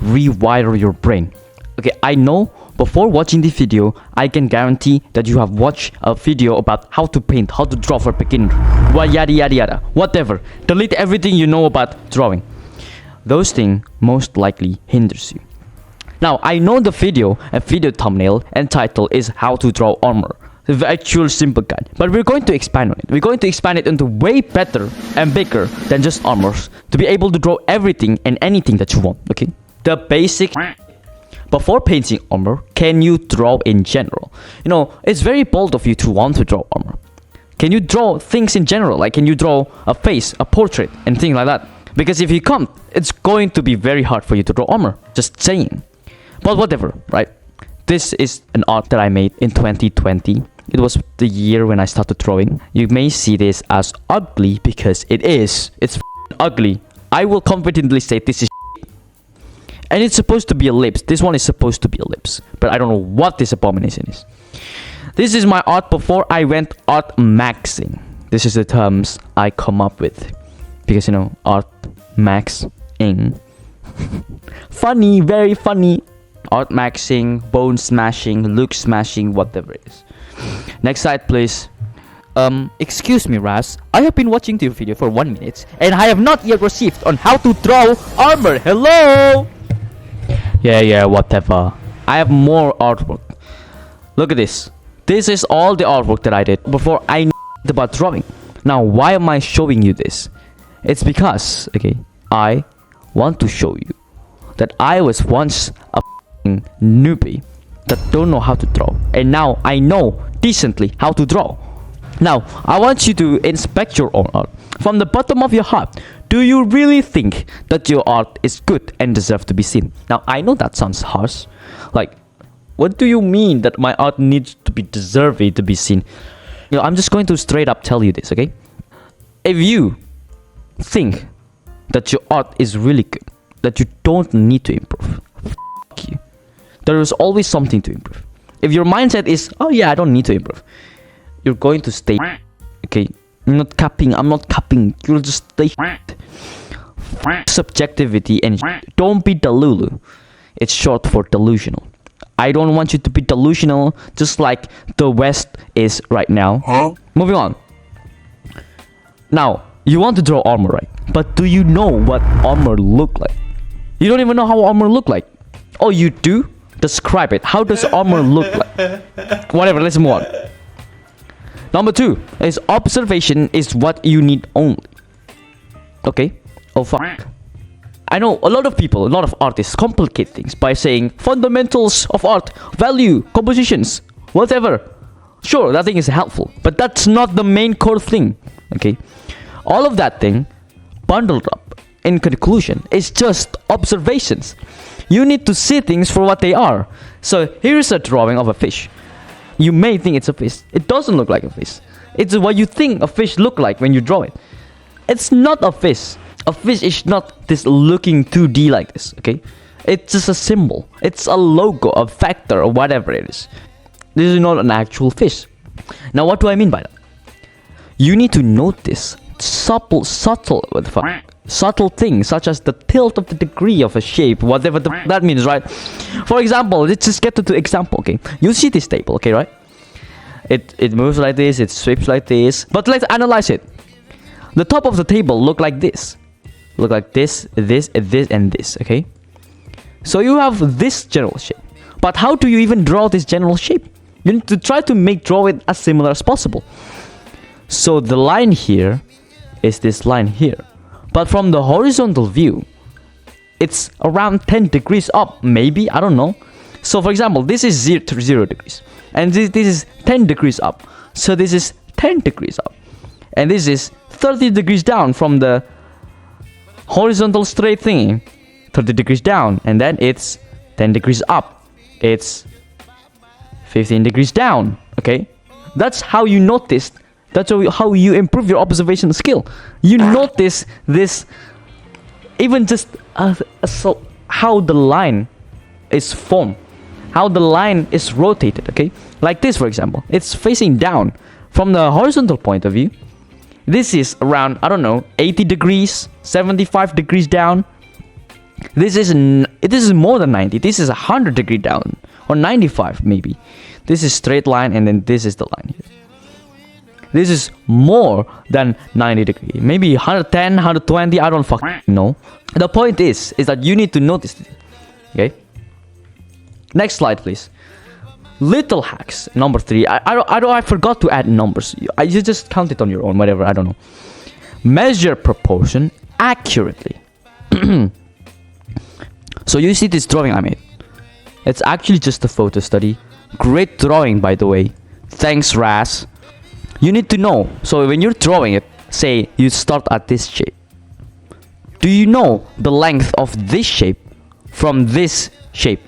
rewire your brain. Okay, I know before watching the video, I can guarantee that you have watched a video about how to paint, how to draw for beginner, well, yada yada yada, whatever. Delete everything you know about drawing. Those things most likely hinders you. Now, I know the video thumbnail and title is how to draw armor. The actual simple guide. But we're going to expand on it. We're going to expand it into way better and bigger than just armors. To be able to draw everything and anything that you want, okay? The basic. Before painting armor, can you draw in general? You know, it's very bold of you to want to draw armor. Can you draw things in general? Like, can you draw a face, a portrait, and things like that? Because if you can't, it's going to be very hard for you to draw armor. Just saying. But whatever, right? This is an art that I made in 2020. It was the year when I started drawing. You may see this as ugly because it is. It's ugly. I will confidently say this is. And it's supposed to be a lips. This one is supposed to be a lips. But I don't know what this abomination is. This is my art before I went art maxing. This is the terms I come up with. Because, you know, art maxing. Funny, very funny. Art maxing, bone smashing, look smashing, whatever it is. Next slide, please. Excuse me, Raz. I have been watching your video for 1 minute and I have not yet received on how to draw armor. Hello? Yeah, whatever. I have more artwork. Look at this. This is all the artwork that I did before I knew about drawing. Now, why am I showing you this? It's because, okay, I want to show you that I was once a newbie that don't know how to draw, and now I know decently how to draw. Now, I want you to inspect your own art from the bottom of your heart. Do you really think that your art is good and deserves to be seen? Now, I know that sounds harsh. Like, what do you mean that my art needs to be deserving to be seen? You know, I'm just going to straight up tell you this, okay? If you think that your art is really good, that you don't need to improve, f*** you. There is always something to improve. If your mindset is, oh yeah, I don't need to improve, you're going to stay, okay? I'm not capping, you'll just stay subjectivity and don't be delulu. It's short for delusional. I don't want you to be delusional just like the West is right now. Moving on. Now, you want to draw armor, right? But do you know what armor look like? You don't even know how armor look like. Oh, you do? Describe it. How does armor look like? Whatever, let's move on. Number 2 is observation is what you need only. Okay? Oh fuck. I know a lot of people, a lot of artists complicate things by saying fundamentals of art, value, compositions, whatever. Sure, that thing is helpful, but that's not the main core thing. Okay? All of that thing bundled up in conclusion is just observations. You need to see things for what they are. So here's a drawing of a fish. You may think it's a fish. It doesn't look like a fish. It's what you think a fish look like when you draw it. It's not a fish. A fish is not this looking 2D like this, okay? It's just a symbol. It's a logo, a factor, or whatever it is. This is not an actual fish. Now, what do I mean by that? You need to notice subtle things such as the tilt of the degree of a shape, whatever that means, right? For example, let's just get to the example, okay? You see this table, okay, right? It moves like this, it sweeps like this, but let's analyze it. The top of the table look like this, this, and this, okay? So you have this general shape, but how do you even draw this general shape? You need to try to draw it as similar as possible. So the line here is this line here. But from the horizontal view, it's around 10 degrees up, maybe, I don't know. So for example, this is 0 degrees. And this is 10 degrees up. So this is 10 degrees up. And this is 30 degrees down from the horizontal straight thingy. 30 degrees down. And then it's 10 degrees up. It's 15 degrees down. Okay? That's how you notice. That's how you improve your observation skill. You notice this, even just so how the line is formed, how the line is rotated, okay? Like this, for example. It's facing down. From the horizontal point of view, this is around, I don't know, 80 degrees, 75 degrees down. This is more than 90. This is 100 degree down, or 95 maybe. This is straight line, and then this is the line here. This is more than 90 degree, maybe 110, 120. I don't fucking know. The point is that you need to notice it. Okay. Next slide, please. Little hacks. Number 3. I forgot to add numbers. You just count it on your own. Whatever. I don't know. Measure proportion accurately. So you see this drawing I made. It's actually just a photo study. Great drawing, by the way. Thanks, Raz. You need to know. So when you're drawing it, say you start at this shape. Do you know the length of this shape from this shape?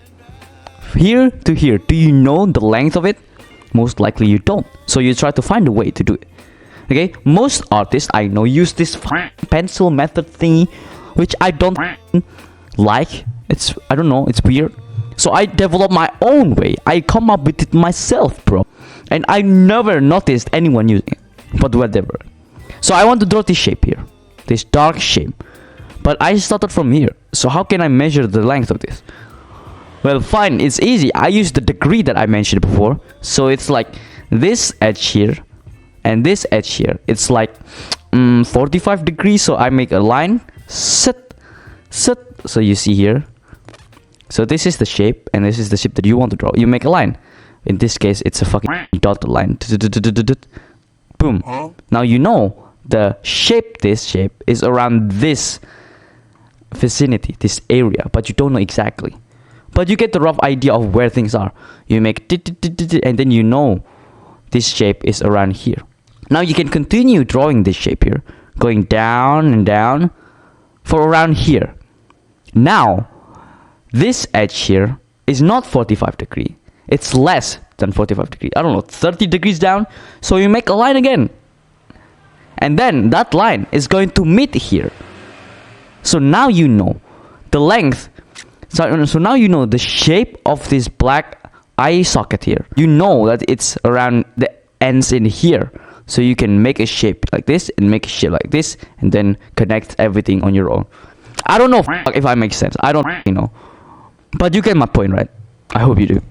Here to here. Do you know the length of it? Most likely you don't. So you try to find a way to do it. Okay? Most artists I know use this pencil method thingy, which I don't like. I don't know. It's weird. So I develop my own way. I come up with it myself, bro. And I never noticed anyone using it. But whatever. So I want to draw this shape here. This dark shape. But I started from here. So how can I measure the length of this? Well, fine. It's easy. I use the degree that I mentioned before. So it's like this edge here. And this edge here. It's like 45 degrees. So I make a line. Set. So you see here. So this is the shape. And this is the shape that you want to draw. You make a line. In this case, it's a fucking dotted line. Boom. Now you know the shape, this shape, is around this vicinity, this area. But you don't know exactly. But you get the rough idea of where things are. You make and then you know this shape is around here. Now you can continue drawing this shape here. Going down and down for around here. Now, this edge here is not 45 degrees. It's less than 45 degrees. I don't know, 30 degrees down. So you make a line again. And then that line is going to meet here. So now you know the length. So now you know the shape of this black eye socket here. You know that it's around the ends in here. So you can make a shape like this and make a shape like this. And then connect everything on your own. I don't know if I make sense. I don't know. But you get my point, right? I hope you do.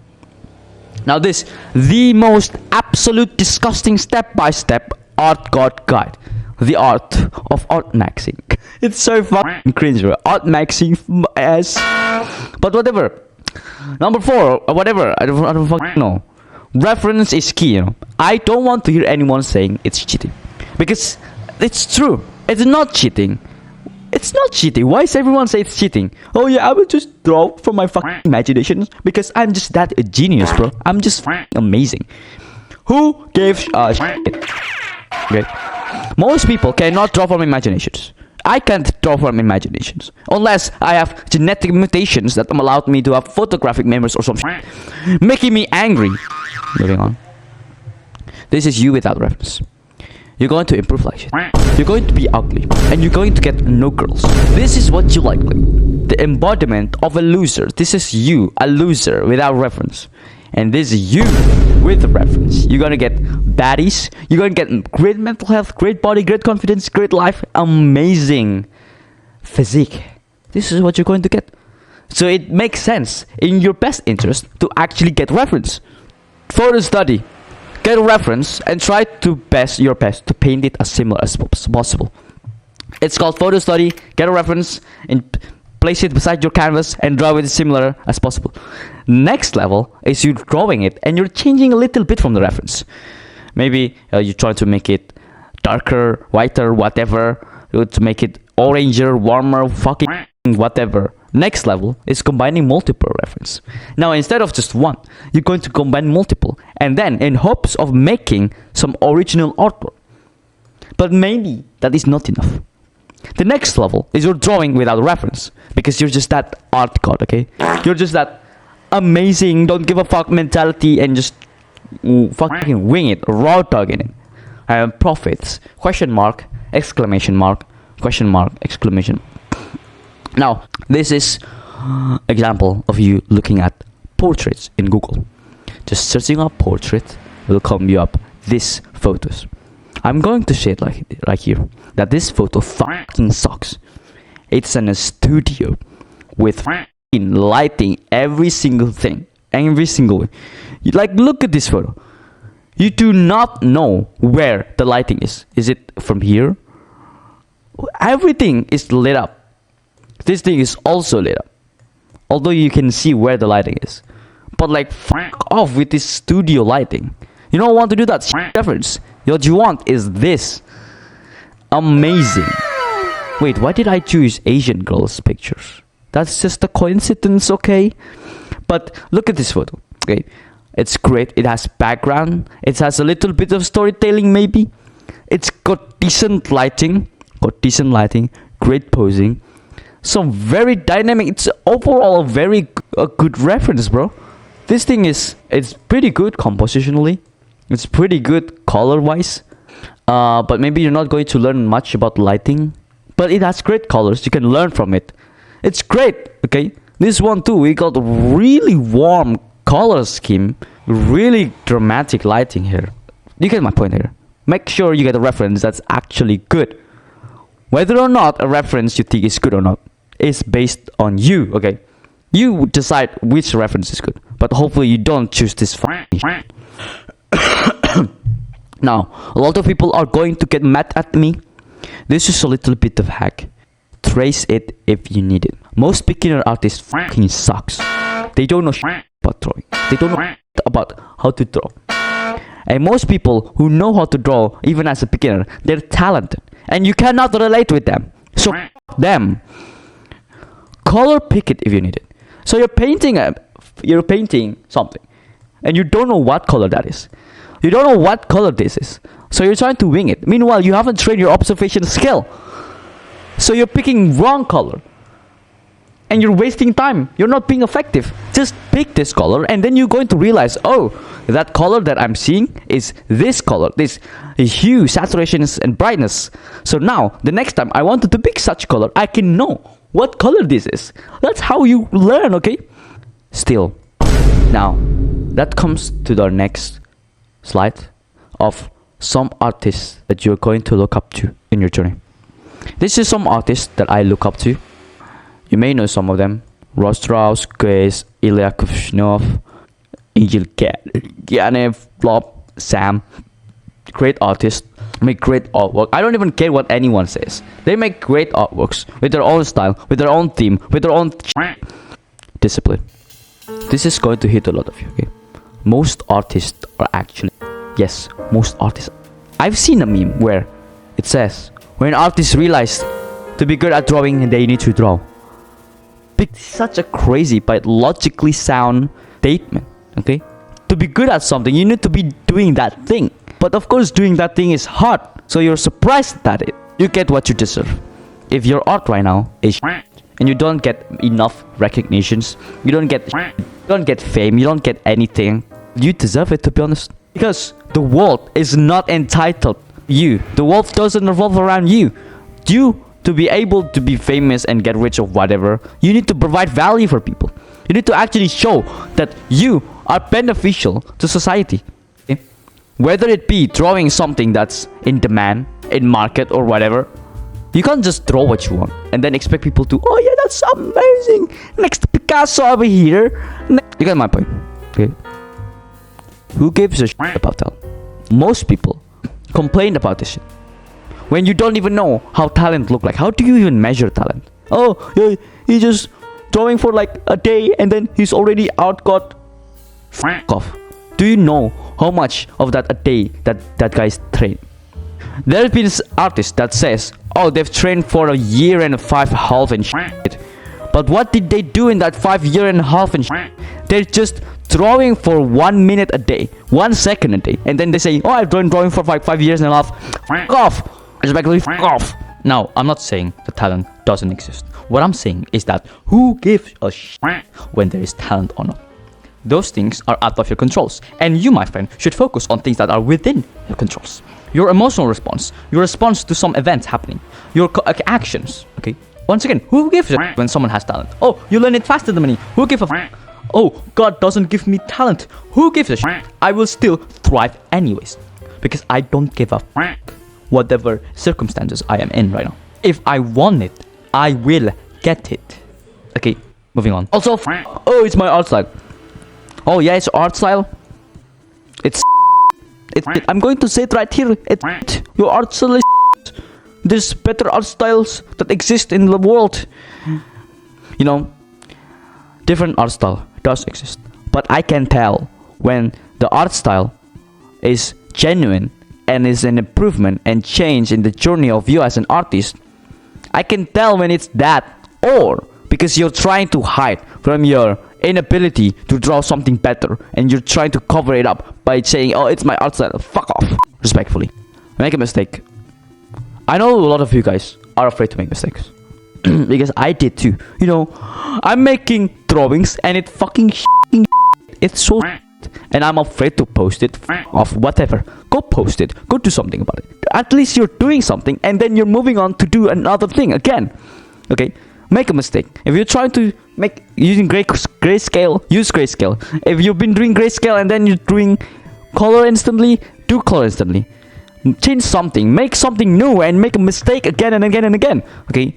Now this, the most absolute disgusting step-by-step art god guide. The art of art maxing. It's so fucking cringe, bro. Art maxing ass. But whatever. Number 4, or whatever. I don't fucking know. Reference is key, you know. I don't want to hear anyone saying it's cheating. Because it's true. It's not cheating. It's not cheating. Why does everyone say it's cheating? Oh yeah, I will just draw from my fucking imagination because I'm just that a genius, bro. I'm just amazing. Who gives a shit? Okay. Most people cannot draw from imaginations. I can't draw from imaginations unless I have genetic mutations that allowed me to have photographic memories or some shit, making me angry. Moving on. This is you without reference. You're going to improve like shit. You're going to be ugly. And you're going to get no girls. This is what you like. The embodiment of a loser. This is you, a loser without reference. And this is you with a reference. You're gonna get baddies. You're gonna get great mental health, great body, great confidence, great life, amazing physique. This is what you're going to get. So it makes sense in your best interest to actually get reference. Photo study. Get a reference and try to your best to paint it as similar as possible. It's called photo study. Get a reference and place it beside your canvas and draw it as similar as possible. Next level is you drawing it and you're changing a little bit from the reference. Maybe you try to make it darker, whiter, whatever, to make it oranger, warmer, fucking whatever. Next level is combining multiple reference. Now instead of just one, you're going to combine multiple, and then in hopes of making some original artwork. But maybe that is not enough. The next level is you're drawing without reference, because you're just that art god, okay? You're just that amazing, don't give a fuck mentality and just fucking wing it, raw dogging it. Profits, question mark, exclamation mark, question mark, exclamation. Now, this is example of you looking at portraits in Google. Just searching up portrait will come you up these photos. I'm going to say it like here, that this photo fucking sucks. It's in a studio with f***ing lighting every single thing, every single way. Like, look at this photo. You do not know where the lighting is. Is it from here? Everything is lit up. This thing is also lit up, although you can see where the lighting is. But like, fuck off with this studio lighting. You don't want to do that difference. What you want is this. Amazing. Wait, why did I choose Asian girls' pictures? That's just a coincidence, okay? But look at this photo. Okay, it's great. It has background. It has a little bit of storytelling, maybe. It's got decent lighting. Great posing. So very dynamic. It's overall a good reference, bro. This thing it's pretty good compositionally. It's pretty good color-wise. But maybe you're not going to learn much about lighting. But it has great colors. You can learn from it. It's great, okay? This one too, we got really warm color scheme. Really dramatic lighting here. You get my point here. Make sure you get a reference that's actually good. Whether or not a reference you think is good or not is based on you, okay? You decide which reference is good. But hopefully you don't choose this Now, a lot of people are going to get mad at me. This is a little bit of hack. Trace it if you need it. Most beginner artists fucking sucks. They don't know about drawing. They don't know about how to draw. And most people who know how to draw, even as a beginner, they're talented. And you cannot relate with them. So them. Color pick it if you need it. So you're painting something, and you don't know what color that is. You don't know what color this is. So you're trying to wing it. Meanwhile, you haven't trained your observation skill. So you're picking wrong color. And you're wasting time. You're not being effective. Just pick this color, and then you're going to realize, oh, that color that I'm seeing is this color. This hue, saturation, and brightness. So now, the next time I wanted to pick such color, I can know what color this is. That's how you learn, okay? Still. Now, that comes to the next slide of some artists that you're going to look up to in your journey. This is some artists that I look up to. You may know some of them. Rostrauss, Grace, Ilya Kuvshinov, Angel Ganev, Flop, Sam. Great artists. Make great artwork. I don't even care what anyone says. They make great artworks with their own style, with their own theme, with their own discipline. This is going to hit a lot of you, okay? Most artists are actually... Yes, most artists. I've seen a meme where it says, when artists realize to be good at drawing, they need to draw. It's such a crazy but logically sound statement, okay? To be good at something, you need to be doing that thing. But of course, doing that thing is hard. So you're surprised at it. You get what you deserve. If your art right now is and you don't get enough recognitions, you don't get fame, you don't get anything, you deserve it, to be honest. Because the world is not entitled to you. The world doesn't revolve around you. To be able to be famous and get rich or whatever, you need to provide value for people. You need to actually show that you are beneficial to society. Okay? Whether it be drawing something that's in demand, in market or whatever, you can't just draw what you want and then expect people to, oh yeah, that's amazing, next Picasso over here. You get my point, okay? Who gives a shit about talent? Most people complain about this shit. When you don't even know how talent look like. How do you even measure talent? Oh, yeah, he's just drawing for like a day and then he's already outgot. F off. Do you know how much of that a day that guy's trained? There have been artists that says, oh, they've trained for a year and 5.5 and shit. But what did they do in that 5 year and a half and shit? They're just drawing for 1 minute a day, 1 second a day, and then they say, oh, I've been drawing for 5 years and a half. F off. Respectfully, f off. Now, I'm not saying the talent doesn't exist. What I'm saying is that who gives a shit when there is talent or not? Those things are out of your controls. And you, my friend, should focus on things that are within your controls. Your emotional response, your response to some event happening, your actions, okay? Once again, who gives a shit when someone has talent? Oh, you learn it faster than me. Who gives a f? Oh, God doesn't give me talent. Who gives a shit? I will still thrive anyways. Because I don't give a f whatever circumstances I am in right now. If I want it, I will get it. Okay, moving on. Also, oh, it's my art style. Oh yeah, it's art style. It's I'm going to say it right here. It's your art style is. There's better art styles that exist in the world. You know, different art style does exist, but I can tell when the art style is genuine and is an improvement and change in the journey of you as an artist. I can tell when it's that, or because you're trying to hide from your inability to draw something better and you're trying to cover it up by saying, oh, it's my art style. Fuck off. Respectfully, make a mistake. I know a lot of you guys are afraid to make mistakes because I did too. You know, I'm making drawings and it fucking it's so and I'm afraid to post it. Off whatever, go post it, go do something about it. At least you're doing something and then you're moving on to do another thing again. Okay, make a mistake. If you're trying to make using grayscale, use grayscale. If you've been doing grayscale and then you're doing color instantly, do color instantly. Change something, make something new, and make a mistake again and again and again. Okay,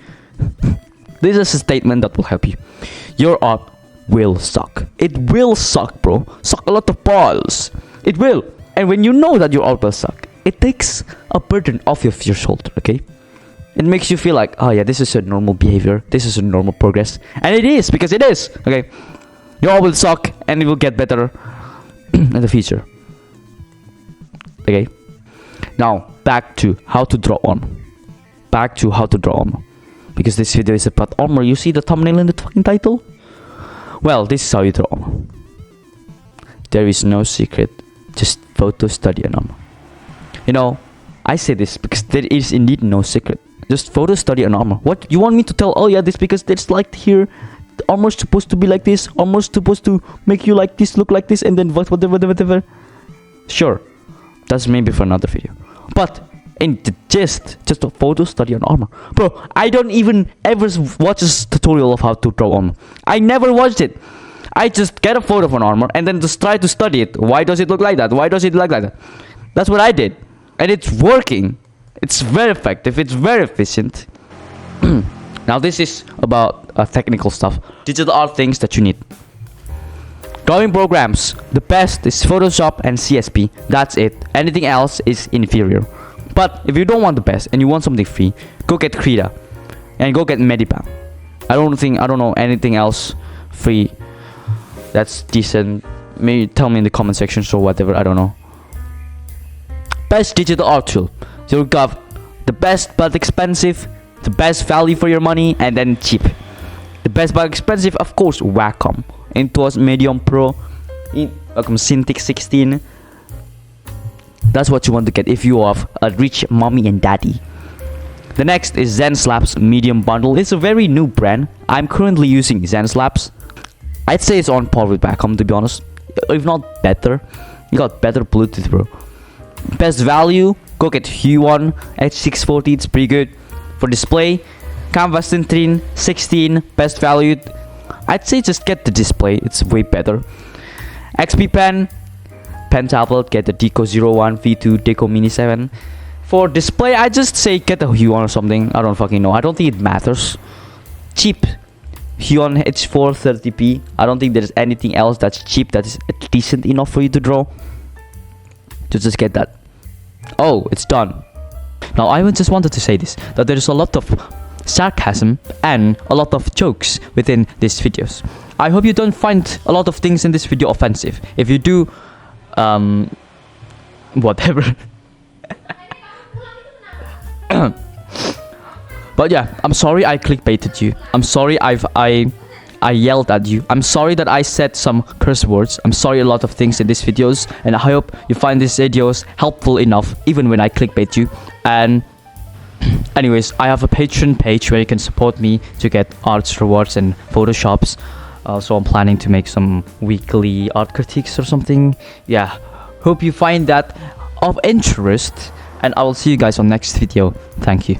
this is a statement that will help you. Your art will suck. It will suck, bro. Suck a lot of balls. It will. And when you know that your art will suck, it takes a burden off of your shoulder. Okay, it makes you feel like, oh yeah, this is a normal behavior. This is a normal progress, and it is, because it is. Okay, your art will suck, and it will get better in the future. Okay. Now, back to how to draw on. Back to how to draw on. Because this video is about armor. You see the thumbnail and the fucking title? Well, this is how you draw on. There is no secret. Just photo study on armor. You know, I say this because there is indeed no secret. Just photo study on armor. What you want me to tell? Oh yeah, this because it's like here. The armor's supposed to be like this. Armor's supposed to make you like this, look like this, and then whatever. Sure. That's maybe for another video. But in the just a photo study on armor. Bro, I don't even ever watch a tutorial of how to draw armor. I never watched it. I just get a photo of an armor and then just try to study it. Why does it look like that? Why does it look like that? That's what I did. And it's working. It's very effective. It's very efficient. Now this is about technical stuff. Digital art things that you need. Drawing programs, the best is Photoshop and CSP. That's it. Anything else is inferior. But if you don't want the best and you want something free, go get Krita and go get Medipa. I don't know anything else free that's decent. Maybe tell me in the comment section or whatever. I don't know. Best digital art tool. You got the best but expensive, the best value for your money, and then cheap. The best but expensive, of course, Wacom. Intuos Medium Pro, Wacom Cintiq 16. That's what you want to get if you have a rich mommy and daddy. The next is ZenSlabs Medium Bundle. It's a very new brand. I'm currently using ZenSlabs. I'd say it's on par with Wacom, to be honest, if not better. You got better Bluetooth, bro. Best value, go get Huon H640. It's pretty good. For display, Canvas Centrine 16, best valued. I'd say just get the display, it's way better. XP Pen tablet, get the Deco 01 V2 Deco Mini 7. For display, I just say get the Huon or something. I don't fucking know. I don't think it matters. Cheap Huon H4 30p. I don't think there's anything else that's cheap that is decent enough for you to draw. Just get that. Oh, it's done. Now I just wanted to say this, that there is a lot of sarcasm and a lot of jokes within these videos. I hope you don't find a lot of things in this video offensive. If you do, whatever. But yeah, I'm sorry I clickbaited you. I'm sorry I yelled at you. I'm sorry that I said some curse words. I'm sorry a lot of things in these videos, and I hope you find these videos helpful enough even when I clickbait you. And anyways, I have a Patreon page where you can support me to get arts rewards and photoshops. So I'm planning to make some weekly art critiques or something. Yeah, hope you find that of interest, and I will see you guys on next video. Thank you.